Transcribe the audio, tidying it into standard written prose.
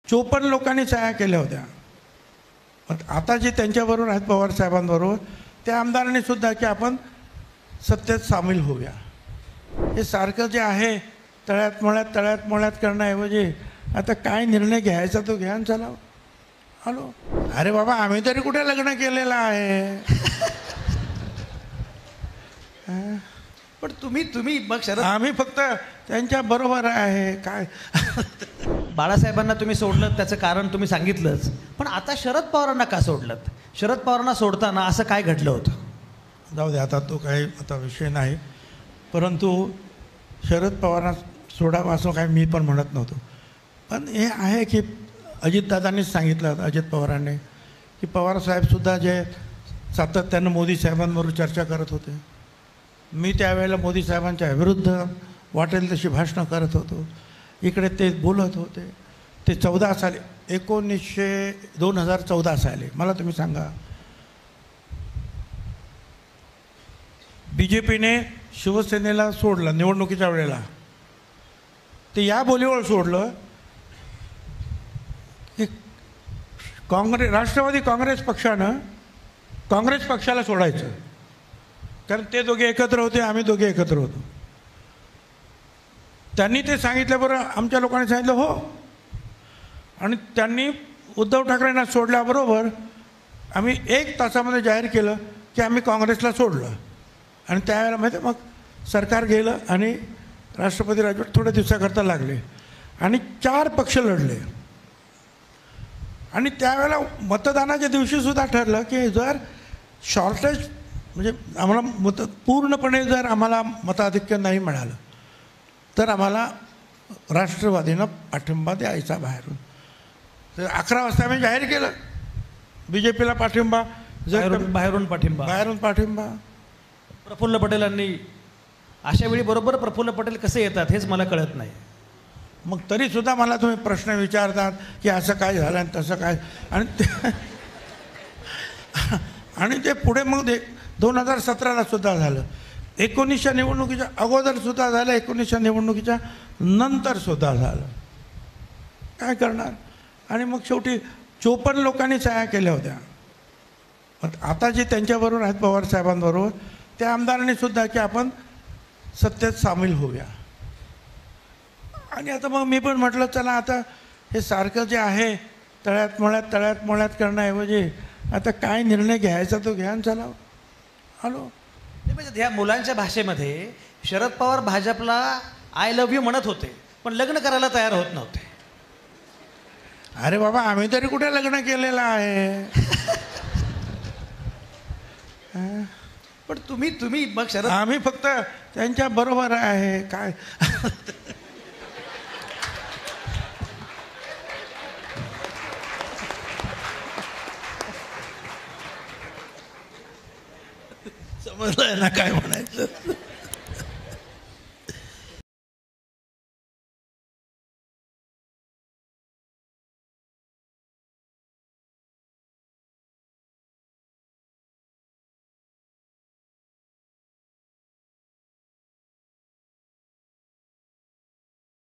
54 लोकांनी सह्या केल्या होत्या. आता जे त्यांच्याबरोबर आहेत पवार साहेबांबरोबर त्या आमदारांनी सुद्धा की आपण सत्तेत सामील होऊया. हे सारखं जे आहे तळ्यात मळ्यात करण्याऐवजी आता काय निर्णय घ्यायचा तो घ्या चला हॅलो. अरे बाबा आम्ही तरी कुठे लग्न केलेलं आहे. पण तुम्ही मग शरद आम्ही फक्त त्यांच्या बरोबर आहे काय. बाळासाहेबांना तुम्ही सोडलं त्याचं कारण तुम्ही सांगितलंच, पण आता शरद पवारांना का सोडलं? शरद पवारांना सोडताना असं काय घडलं होतं? जाऊ दे आता तो काही आता विषय नाही. परंतु शरद पवारांना सोडावं असं काय मी पण म्हणत नव्हतो. पण हे आहे की अजितदादांनीच सांगितलं अजित पवारांनी की पवारसाहेबसुद्धा जे सातत्यानं मोदी साहेबांबरोबर चर्चा करत होते. मी त्यावेळेला मोदी साहेबांच्या विरुद्ध वाटेल तशी भाषणं करत होतो. इकडे ते बोलत होते. ते 14 साली 2014 साली मला तुम्ही सांगा BJPने शिवसेनेला सोडलं निवडणुकीच्या वेळेला. ते या बोलीवर सोडलं की राष्ट्रवादी काँग्रेस पक्षाला सोडायचं, कारण ते दोघे एकत्र होते, आम्ही दोघे एकत्र होतो. त्यांनी ते सांगितल्याबरोबर आमच्या लोकांनी सांगितलं हो, आणि त्यांनी उद्धव ठाकरेंना सोडल्याबरोबर आम्ही 1 तासामध्ये जाहीर केलं की आम्ही काँग्रेसला सोडलं. आणि त्यावेळेला माहिती मग सरकार गेलं आणि राष्ट्रपती राजवट थोड्या दिवसाकरता लागले आणि 4 पक्ष लढले. आणि त्यावेळेला मतदानाच्या दिवशीसुद्धा ठरलं की जर शॉर्टेज म्हणजे आम्हाला पूर्णपणे जर आम्हाला मताधिक्य नाही मिळालं तर आम्हाला राष्ट्रवादीनं पाठिंबा द्यायचा बाहेरून. तर 11 वाजता आम्ही जाहीर केलं BJPला पाठिंबा, बाहेरून पाठिंबा. प्रफुल्ल पटेलांनी अशावेळी बरोबर प्रफुल्ल पटेल कसे येतात हेच मला कळत नाही. मग तरीसुद्धा मला तुम्ही प्रश्न विचारतात की असं काय झालं आणि तसं काय. आणि ते पुढे मग 2017ला सुद्धा झालं, 19च्या निवडणुकीच्या अगोदर सुद्धा झालं, 19च्या निवडणुकीच्या नंतर सुद्धा झालं. काय करणार. आणि मग शेवटी 54 लोकांनी सह्या केल्या होत्या. आता जे त्यांच्याबरोबर आहेत पवार साहेबांबरोबर त्या आमदारांनी सुद्धा की आपण सत्तेत सामील होऊया. आणि आता मग मी पण म्हटलं चला आता हे सारखं जे आहे तळ्यात मळ्यात करण्याऐवजी आता काय निर्णय घ्यायचा तो घ्या चला हॅलो. म्हणजे ह्या मुलांच्या भाषेमध्ये शरद पवार भाजपला आय लव्ह यू म्हणत होते, पण लग्न करायला तयार होत नव्हते. अरे बाबा आम्ही तरी कुठे लग्न केलेलं आहे. पण तुम्ही मग शरद आम्ही फक्त त्यांच्या बरोबर आहे काय. समजलंय ना काय म्हणायचं.